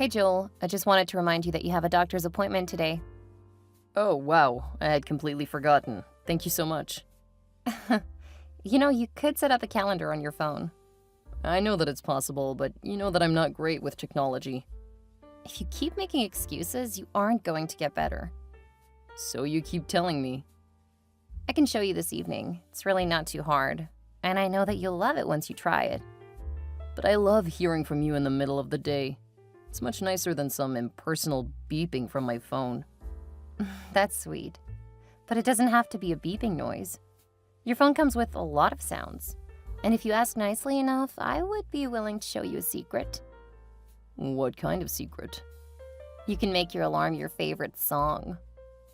Hey Joel, I just wanted to remind you that you have a doctor's appointment today. Oh, wow. I had completely forgotten. Thank you so much. You could set up a calendar on your phone. I know that it's possible, but you know that I'm not great with technology. If you keep making excuses, you aren't going to get better. So you keep telling me. I can show you this evening. It's really not too hard, and I know that you'll love it once you try it. But I love hearing from you in the middle of the day. It's much nicer than some impersonal beeping from my phone. That's sweet. But it doesn't have to be a beeping noise. Your phone comes with a lot of sounds. And if you ask nicely enough, I would be willing to show you a secret. What kind of secret? You can make your alarm your favorite song.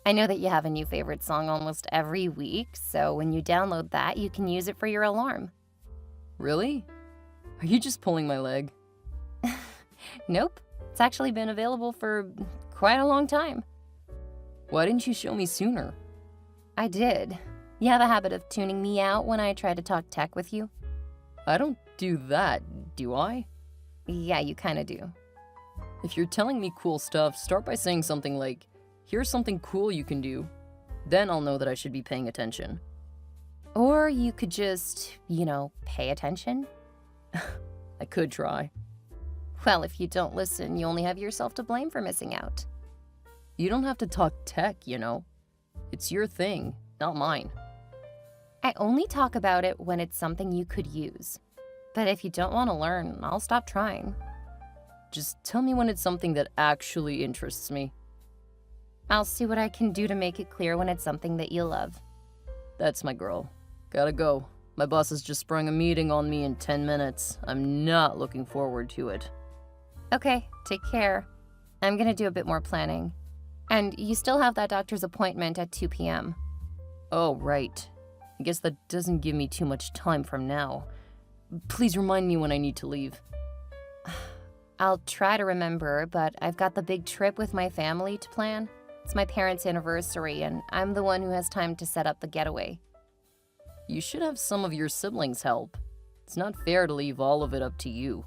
I know that you have a new favorite song almost every week, so when you download that, you can use it for your alarm. Really? Are you just pulling my leg? Nope. It's actually been available for quite a long time. Why didn't you show me sooner? I did. You have a habit of tuning me out when I try to talk tech with you? I don't do that, do I? Yeah, you kinda do. If you're telling me cool stuff, start by saying something like, here's something cool you can do. Then I'll know that I should be paying attention. Or you could just, pay attention. I could try. Well, if you don't listen, you only have yourself to blame for missing out. You don't have to talk tech, you know. It's your thing, not mine. I only talk about it when it's something you could use. But if you don't want to learn, I'll stop trying. Just tell me when it's something that actually interests me. I'll see what I can do to make it clear when it's something that you love. That's my girl. Gotta go. My boss has just sprung a meeting on me in 10 minutes. I'm not looking forward to it. Okay, take care. I'm gonna do a bit more planning. And you still have that doctor's appointment at 2 p.m. Oh, right. I guess that doesn't give me too much time from now. Please remind me when I need to leave. I'll try to remember, but I've got the big trip with my family to plan. It's my parents' anniversary, and I'm the one who has time to set up the getaway. You should have some of your siblings help. It's not fair to leave all of it up to you.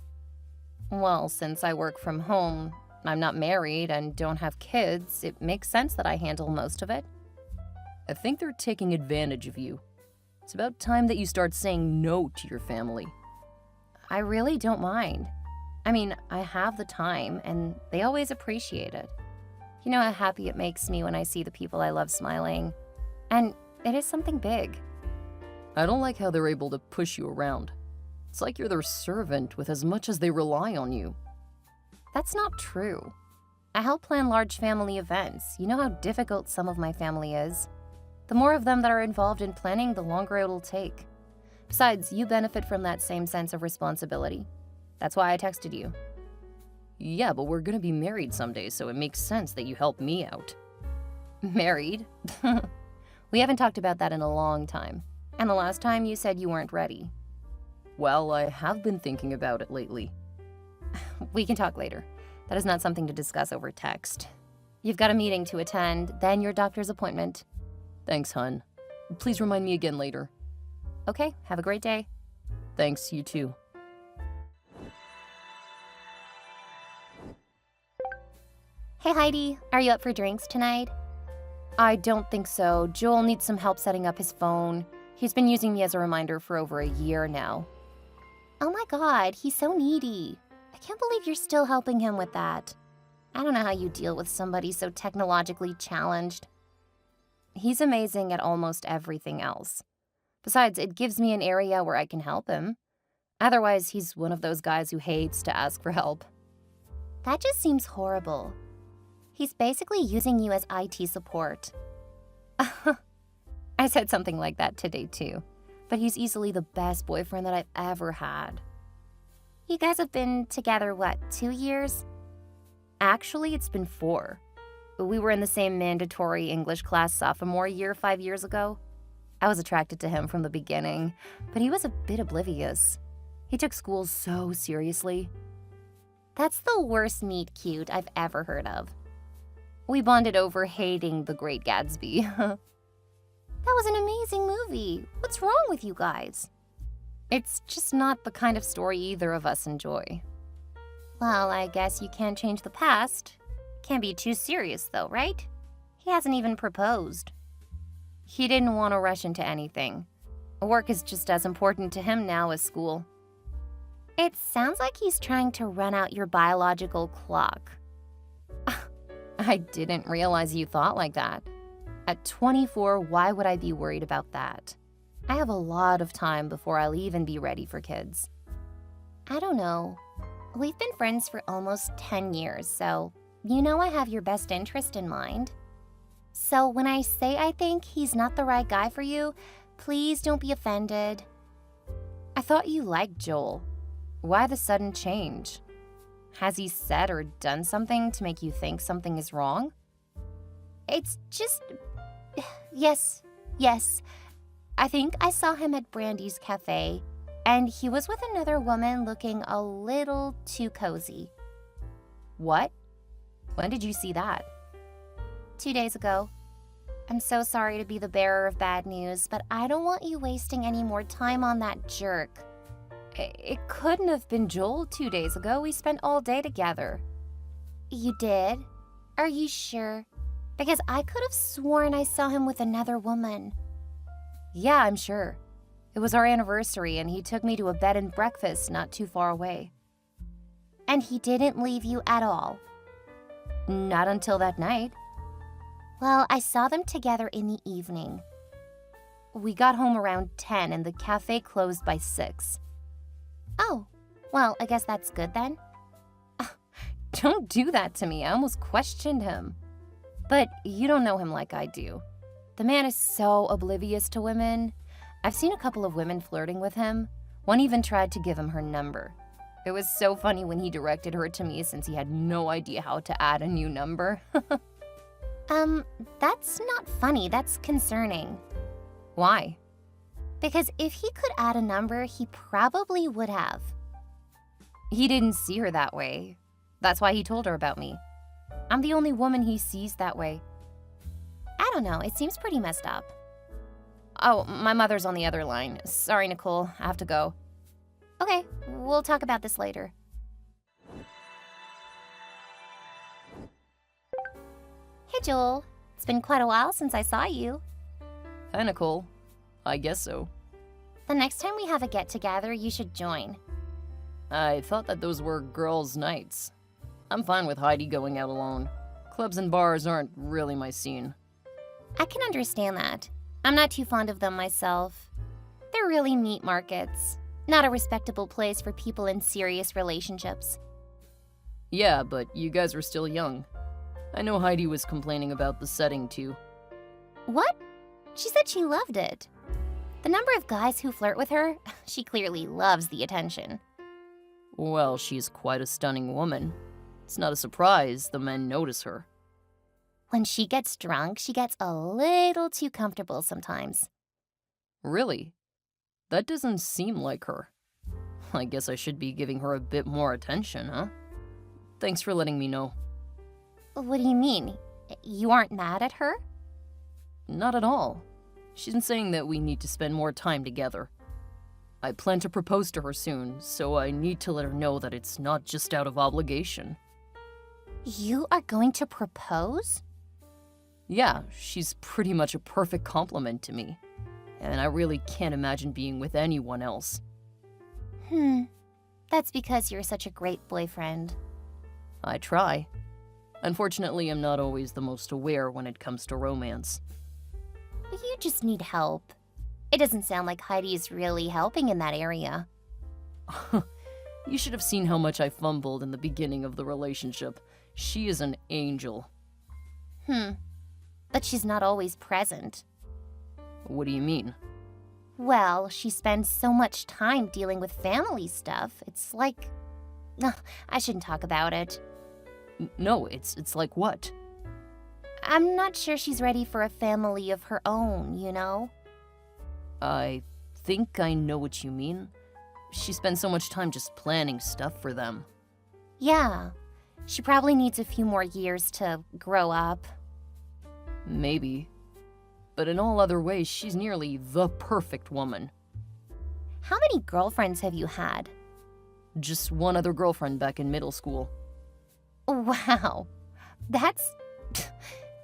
Well, since I work from home, I'm not married and don't have kids, it makes sense that I handle most of it. I think they're taking advantage of you. It's about time that you start saying no to your family. I really don't mind. I mean, I have the time, and they always appreciate it. You know how happy it makes me when I see the people I love smiling. And it is something big. I don't like how they're able to push you around. It's like you're their servant with as much as they rely on you. That's not true. I help plan large family events. You know how difficult some of my family is. The more of them that are involved in planning, the longer it'll take. Besides, you benefit from that same sense of responsibility. That's why I texted you. Yeah, but we're gonna be married someday, so it makes sense that you help me out. Married? We haven't talked about that in a long time. And the last time you said you weren't ready. Well, I have been thinking about it lately. We can talk later. That is not something to discuss over text. You've got a meeting to attend, then your doctor's appointment. Thanks, hun. Please remind me again later. Okay, have a great day. Thanks, you too. Hey Heidi, are you up for drinks tonight? I don't think so. Joel needs some help setting up his phone. He's been using me as a reminder for over a year now. Oh my god, he's so needy. I can't believe you're still helping him with that. I don't know how you deal with somebody so technologically challenged. He's amazing at almost everything else. Besides, it gives me an area where I can help him. Otherwise, he's one of those guys who hates to ask for help. That just seems horrible. He's basically using you as IT support. I said something like that today too, but he's easily the best boyfriend that I've ever had. You guys have been together, 2 years? Actually, it's been 4. We were in the same mandatory English class sophomore year 5 years ago. I was attracted to him from the beginning, but he was a bit oblivious. He took school so seriously. That's the worst meet cute I've ever heard of. We bonded over hating The Great Gatsby. That was an amazing movie. What's wrong with you guys? It's just not the kind of story either of us enjoy. Well, I guess you can't change the past. Can't be too serious, though, right? He hasn't even proposed. He didn't want to rush into anything. Work is just as important to him now as school. It sounds like he's trying to run out your biological clock. I didn't realize you thought like that. At 24, why would I be worried about that? I have a lot of time before I'll even be ready for kids. I don't know. We've been friends for almost 10 years, so you know I have your best interest in mind. So when I say I think he's not the right guy for you, please don't be offended. I thought you liked Joel. Why the sudden change? Has he said or done something to make you think something is wrong? It's just... Yes. I think I saw him at Brandy's cafe, and he was with another woman looking a little too cozy. What? When did you see that? 2 days ago. I'm so sorry to be the bearer of bad news, but I don't want you wasting any more time on that jerk. It couldn't have been Joel 2 days ago. We spent all day together. You did? Are you sure? Because I could have sworn I saw him with another woman. Yeah, I'm sure. It was our anniversary, and he took me to a bed and breakfast not too far away. And he didn't leave you at all? Not until that night. Well, I saw them together in the evening. We got home around 10, and the cafe closed by 6. Oh, well, I guess that's good then. Don't do that to me. I almost questioned him. But you don't know him like I do. The man is so oblivious to women. I've seen a couple of women flirting with him. One even tried to give him her number. It was so funny when he directed her to me since he had no idea how to add a new number. That's not funny. That's concerning. Why? Because if he could add a number, he probably would have. He didn't see her that way. That's why he told her about me. I'm the only woman he sees that way. I don't know, it seems pretty messed up. Oh, my mother's on the other line. Sorry, Nicole, I have to go. Okay, we'll talk about this later. Hey, Joel. It's been quite a while since I saw you. Hi, Nicole. I guess so. The next time we have a get-together, you should join. I thought that those were girls' nights. I'm fine with Heidi going out alone. Clubs and bars aren't really my scene. I can understand that. I'm not too fond of them myself. They're really meat markets. Not a respectable place for people in serious relationships. Yeah, but you guys were still young. I know Heidi was complaining about the setting too. What? She said she loved it. The number of guys who flirt with her, she clearly loves the attention. Well, she's quite a stunning woman. It's not a surprise the men notice her. When she gets drunk, she gets a little too comfortable sometimes. Really? That doesn't seem like her. I guess I should be giving her a bit more attention, huh? Thanks for letting me know. What do you mean? You aren't mad at her? Not at all. She's been saying that we need to spend more time together. I plan to propose to her soon, so I need to let her know that it's not just out of obligation. You are going to propose? Yeah, she's pretty much a perfect complement to me, and I really can't imagine being with anyone else. That's because you're such a great boyfriend. I try. Unfortunately, I'm not always the most aware when it comes to romance. You just need help. It doesn't sound like Heidi is really helping in that area. You should have seen how much I fumbled in the beginning of the relationship. She is an angel. But she's not always present. What do you mean? Well, she spends so much time dealing with family stuff. It's like... I shouldn't talk about it. No, it's like what? I'm not sure she's ready for a family of her own, you know? I think I know what you mean. She spends so much time just planning stuff for them. Yeah. She probably needs a few more years to grow up. Maybe. But in all other ways, she's nearly the perfect woman. How many girlfriends have you had? Just one other girlfriend back in middle school. Wow, that's...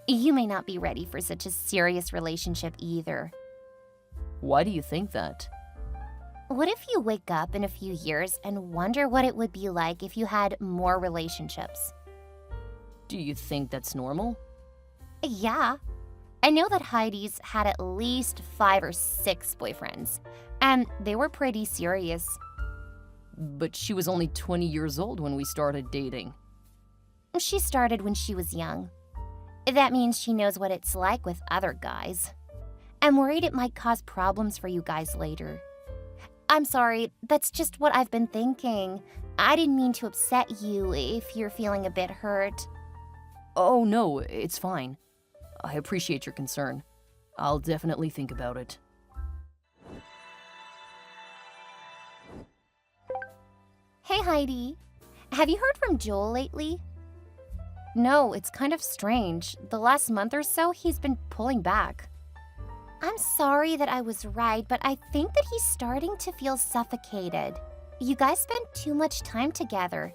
You may not be ready for such a serious relationship either. Why do you think that? What if you wake up in a few years and wonder what it would be like if you had more relationships? Do you think that's normal? Yeah. I know that Heidi's had at least 5 or 6 boyfriends, and they were pretty serious. But she was only 20 years old when we started dating. She started when she was young. That means she knows what it's like with other guys. I'm worried it might cause problems for you guys later. I'm sorry, that's just what I've been thinking. I didn't mean to upset you if you're feeling a bit hurt. Oh no, it's fine. I appreciate your concern. I'll definitely think about it. Hey Heidi, have you heard from Joel lately? No, it's kind of strange. The last month or so, he's been pulling back. I'm sorry that I was right, but I think that he's starting to feel suffocated. You guys spend too much time together.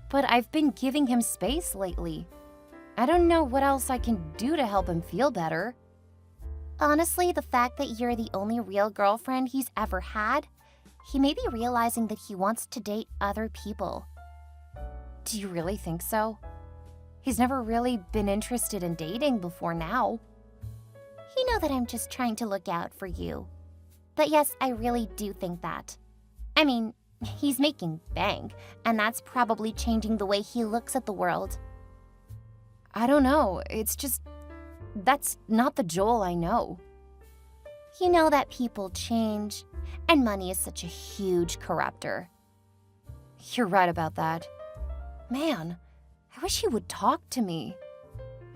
But I've been giving him space lately. I don't know what else I can do to help him feel better. Honestly, the fact that you're the only real girlfriend he's ever had, he may be realizing that he wants to date other people. Do you really think so? He's never really been interested in dating before now. You know that I'm just trying to look out for you. But yes, I really do think that. I mean, he's making bank, and that's probably changing the way he looks at the world. I don't know, it's just... that's not the Joel I know. You know that people change, and money is such a huge corrupter. You're right about that. Man, I wish he would talk to me.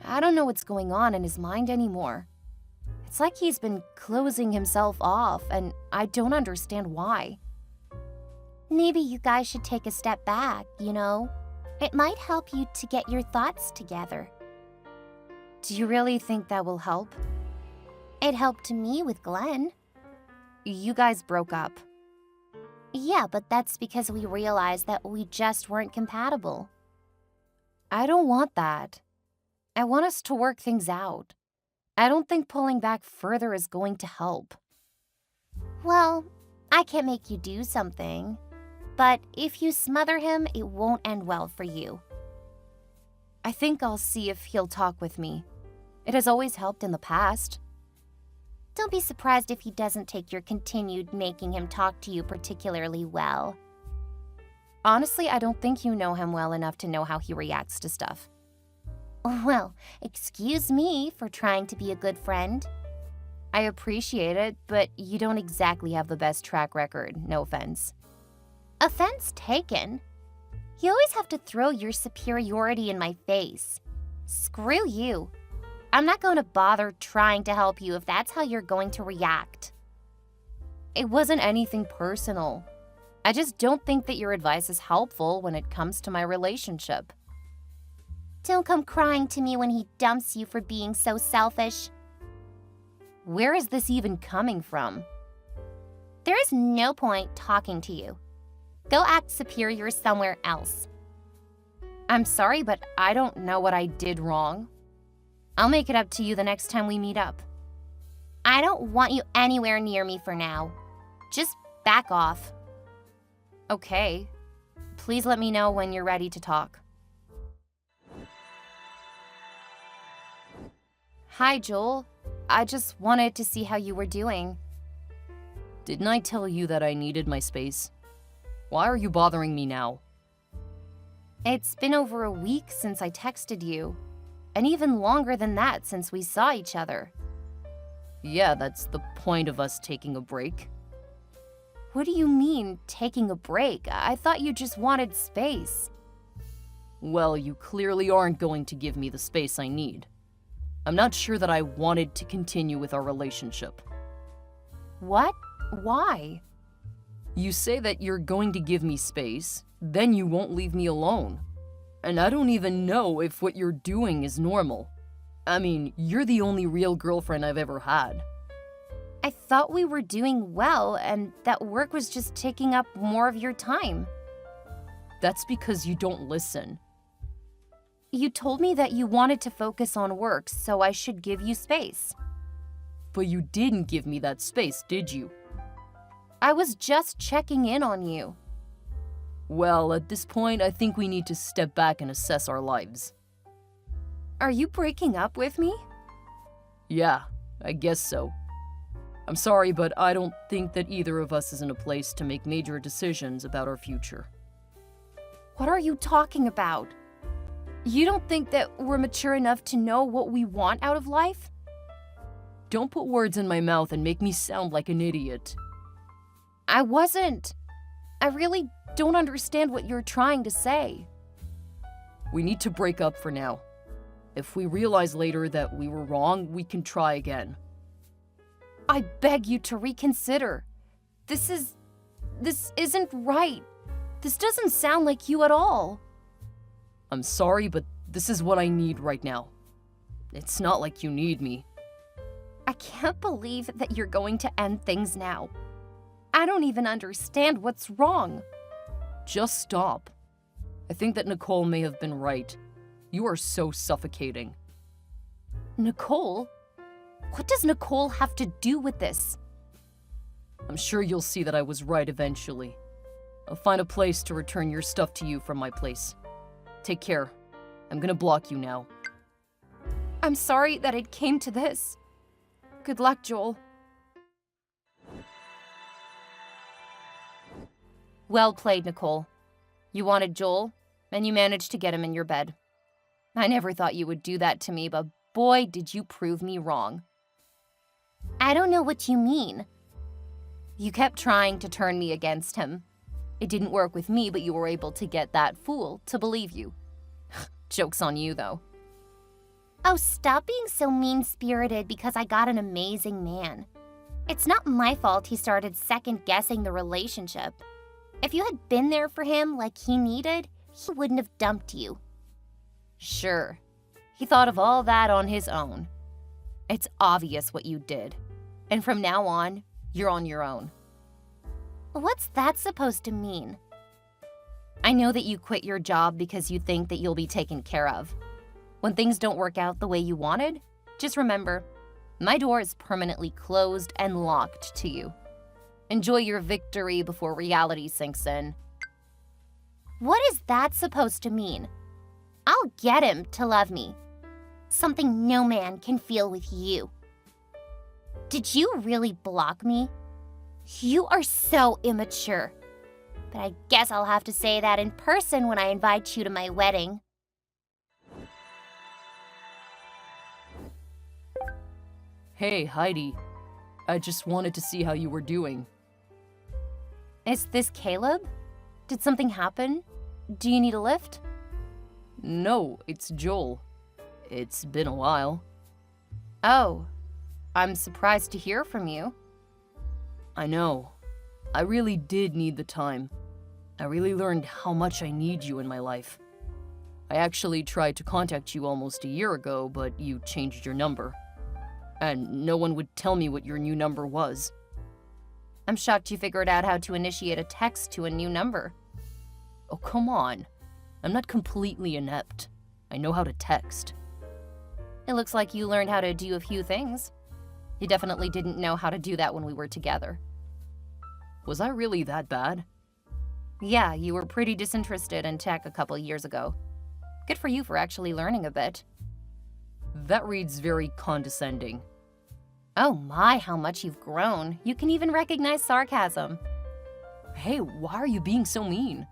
I don't know what's going on in his mind anymore. It's like he's been closing himself off, and I don't understand why. Maybe you guys should take a step back, you know? It might help you to get your thoughts together. Do you really think that will help? It helped me with Glenn. You guys broke up. Yeah, but that's because we realized that we just weren't compatible. I don't want that. I want us to work things out. I don't think pulling back further is going to help. Well, I can't make you do something. But if you smother him, it won't end well for you. I think I'll see if he'll talk with me. It has always helped in the past. Don't be surprised if he doesn't take your continued making him talk to you particularly well. Honestly, I don't think you know him well enough to know how he reacts to stuff. Well, excuse me for trying to be a good friend. I appreciate it, but you don't exactly have the best track record, no offense. Offense taken? You always have to throw your superiority in my face. Screw you. I'm not going to bother trying to help you if that's how you're going to react. It wasn't anything personal. I just don't think that your advice is helpful when it comes to my relationship. Don't come crying to me when he dumps you for being so selfish. Where is this even coming from? There is no point talking to you. Go act superior somewhere else. I'm sorry, but I don't know what I did wrong. I'll make it up to you the next time we meet up. I don't want you anywhere near me for now. Just back off. Okay. Please let me know when you're ready to talk. Hi, Joel. I just wanted to see how you were doing. Didn't I tell you that I needed my space? Why are you bothering me now? It's been over a week since I texted you, and even longer than that since we saw each other. Yeah, that's the point of us taking a break. What do you mean, taking a break? I thought you just wanted space. Well, you clearly aren't going to give me the space I need. I'm not sure that I wanted to continue with our relationship. What? Why? You say that you're going to give me space, then you won't leave me alone. And I don't even know if what you're doing is normal. I mean, you're the only real girlfriend I've ever had. I thought we were doing well and that work was just taking up more of your time. That's because you don't listen. You told me that you wanted to focus on work, so I should give you space. But you didn't give me that space, did you? I was just checking in on you. Well, at this point, I think we need to step back and assess our lives. Are you breaking up with me? Yeah, I guess so. I'm sorry, but I don't think that either of us is in a place to make major decisions about our future. What are you talking about? You don't think that we're mature enough to know what we want out of life? Don't put words in my mouth and make me sound like an idiot. I wasn't. I really don't understand what you're trying to say. We need to break up for now. If we realize later that we were wrong, we can try again. I beg you to reconsider. This isn't right. This doesn't sound like you at all. I'm sorry, but this is what I need right now. It's not like you need me. I can't believe that you're going to end things now. I don't even understand what's wrong. Just stop. I think that Nicole may have been right. You are so suffocating. Nicole? What does Nicole have to do with this? I'm sure you'll see that I was right eventually. I'll find a place to return your stuff to you from my place. Take care. I'm gonna block you now. I'm sorry that it came to this. Good luck, Joel. Well played, Nicole. You wanted Joel, and you managed to get him in your bed. I never thought you would do that to me, but boy, did you prove me wrong. I don't know what you mean. You kept trying to turn me against him. It didn't work with me, but you were able to get that fool to believe you. Joke's on you, though. Oh, stop being so mean-spirited because I got an amazing man. It's not my fault he started second-guessing the relationship. If you had been there for him like he needed, he wouldn't have dumped you. Sure, he thought of all that on his own. It's obvious what you did. And from now on, you're on your own. What's that supposed to mean? I know that you quit your job because you think that you'll be taken care of. When things don't work out the way you wanted, just remember, my door is permanently closed and locked to you. Enjoy your victory before reality sinks in. What is that supposed to mean? I'll get him to love me. Something no man can feel with you. Did you really block me? You are so immature. But I guess I'll have to say that in person when I invite you to my wedding. Hey, Heidi. I just wanted to see how you were doing. Is this Caleb? Did something happen? Do you need a lift? No, it's Joel. It's been a while. Oh, I'm surprised to hear from you. I know. I really did need the time. I really learned how much I need you in my life. I actually tried to contact you almost a year ago, but you changed your number. And no one would tell me what your new number was. I'm shocked you figured out how to initiate a text to a new number. Oh, come on. I'm not completely inept. I know how to text. It looks like you learned how to do a few things. You definitely didn't know how to do that when we were together. Was I really that bad? Yeah, you were pretty disinterested in tech a couple years ago. Good for you for actually learning a bit. That reads very condescending. Oh my, how much you've grown. You can even recognize sarcasm. Hey, why are you being so mean?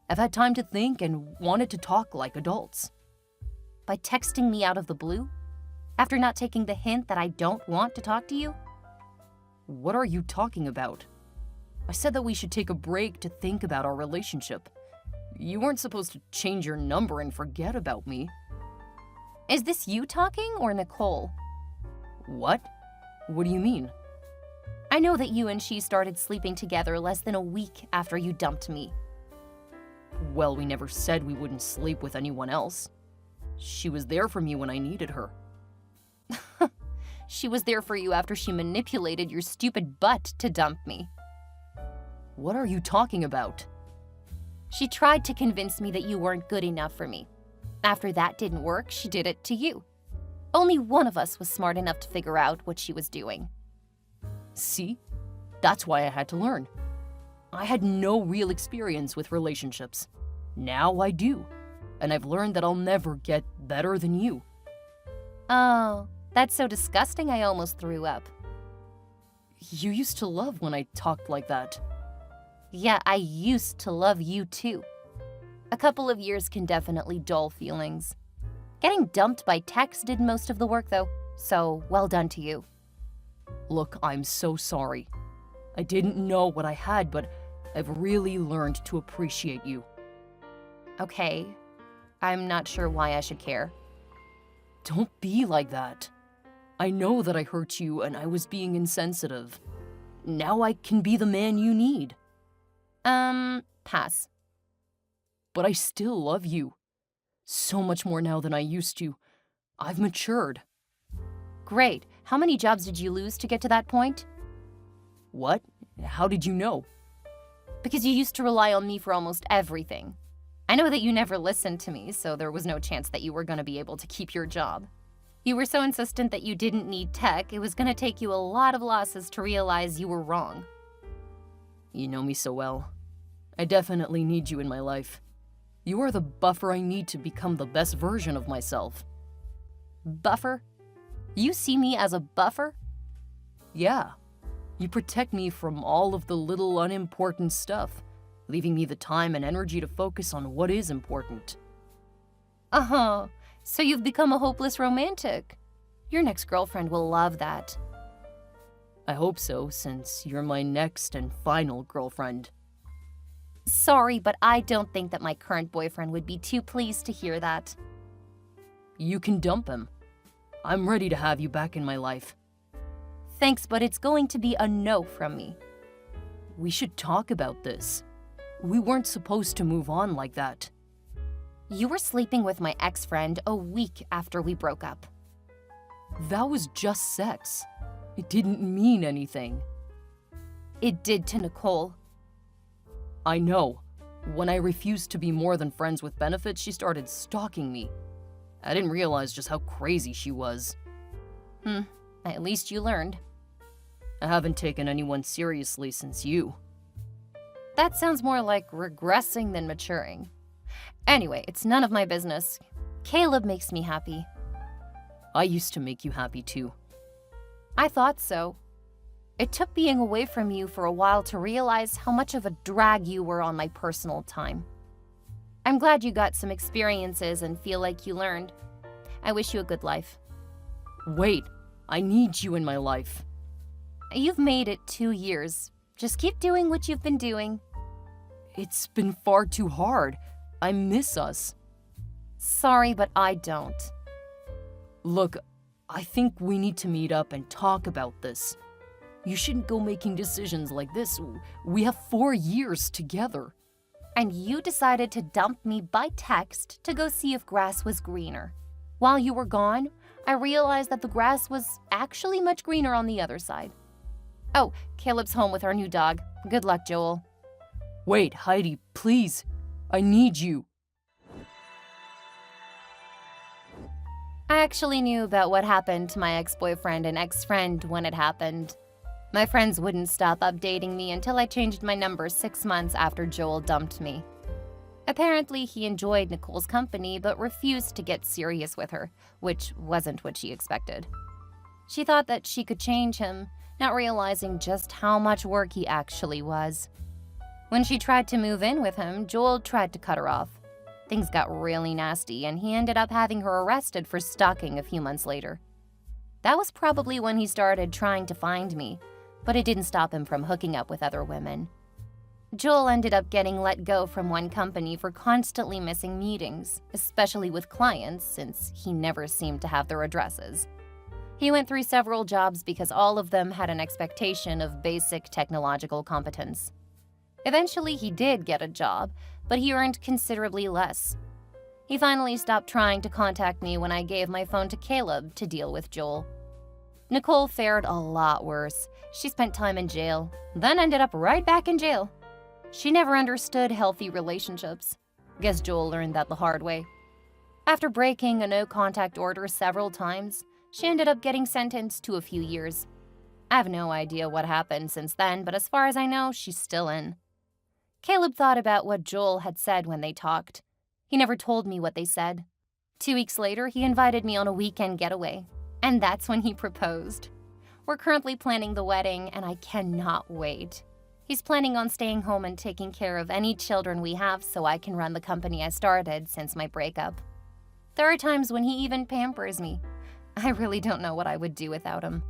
I've had time to think and wanted to talk like adults. By texting me out of the blue? After not taking the hint that I don't want to talk to you? What are you talking about? I said that we should take a break to think about our relationship. You weren't supposed to change your number and forget about me. Is this you talking or Nicole? What? What do you mean? I know that you and she started sleeping together less than a week after you dumped me. Well, we never said we wouldn't sleep with anyone else. She was there for me when I needed her. She was there for you after she manipulated your stupid butt to dump me. What are you talking about? She tried to convince me that you weren't good enough for me. After that didn't work, she did it to you. Only one of us was smart enough to figure out what she was doing. See? That's why I had to learn. I had no real experience with relationships. Now I do. And I've learned that I'll never get better than you. Oh, that's so disgusting I almost threw up. You used to love when I talked like that. Yeah, I used to love you too. A couple of years can definitely dull feelings. Getting dumped by text did most of the work though, so well done to you. Look, I'm so sorry. I didn't know what I had, but I've really learned to appreciate you. Okay, I'm not sure why I should care. Don't be like that. I know that I hurt you and I was being insensitive. Now I can be the man you need. Pass. But I still love you. So much more now than I used to. I've matured. Great. How many jobs did you lose to get to that point? What? How did you know? Because you used to rely on me for almost everything. I know that you never listened to me, so there was no chance that you were going to be able to keep your job. You were so insistent that you didn't need tech, it was going to take you a lot of losses to realize you were wrong. You know me so well. I definitely need you in my life. You are the buffer I need to become the best version of myself. Buffer? You see me as a buffer? Yeah. You protect me from all of the little unimportant stuff, leaving me the time and energy to focus on what is important. Uh-huh. So you've become a hopeless romantic. Your next girlfriend will love that. I hope so, since you're my next and final girlfriend. Sorry, but I don't think that my current boyfriend would be too pleased to hear that. You can dump him. I'm ready to have you back in my life. Thanks, but it's going to be a no from me. We should talk about this. We weren't supposed to move on like that. You were sleeping with my ex-friend a week after we broke up. That was just sex. It didn't mean anything. It did to Nicole. I know. When I refused to be more than friends with benefits, she started stalking me. I didn't realize just how crazy she was. At least you learned. I haven't taken anyone seriously since you. That sounds more like regressing than maturing. Anyway, it's none of my business. Caleb makes me happy. I used to make you happy too. I thought so. It took being away from you for a while to realize how much of a drag you were on my personal time. I'm glad you got some experiences and feel like you learned. I wish you a good life. Wait, I need you in my life. You've made it 2 years. Just keep doing what you've been doing. It's been far too hard. I miss us. Sorry, but I don't. Look, I think we need to meet up and talk about this. You shouldn't go making decisions like this. We have 4 years together. And you decided to dump me by text to go see if grass was greener. While you were gone, I realized that the grass was actually much greener on the other side. Oh, Caleb's home with our new dog. Good luck, Joel. Wait, Heidi, please. I need you. I actually knew about what happened to my ex-boyfriend and ex-friend when it happened. My friends wouldn't stop updating me until I changed my number 6 months after Joel dumped me. Apparently, he enjoyed Nicole's company but refused to get serious with her, which wasn't what she expected. She thought that she could change him, not realizing just how much work he actually was. When she tried to move in with him, Joel tried to cut her off. Things got really nasty, and he ended up having her arrested for stalking a few months later. That was probably when he started trying to find me, but it didn't stop him from hooking up with other women. Joel ended up getting let go from one company for constantly missing meetings, especially with clients, since he never seemed to have their addresses. He went through several jobs because all of them had an expectation of basic technological competence. Eventually, he did get a job, but he earned considerably less. He finally stopped trying to contact me when I gave my phone to Caleb to deal with Joel. Nicole fared a lot worse. She spent time in jail, then ended up right back in jail. She never understood healthy relationships. Guess Joel learned that the hard way. After breaking a no-contact order several times, she ended up getting sentenced to a few years. I have no idea what happened since then, but as far as I know, she's still in. Caleb thought about what Joel had said when they talked. He never told me what they said. 2 weeks later, he invited me on a weekend getaway, and that's when he proposed. We're currently planning the wedding, and I cannot wait. He's planning on staying home and taking care of any children we have so I can run the company I started since my breakup. There are times when he even pampers me. I really don't know what I would do without him.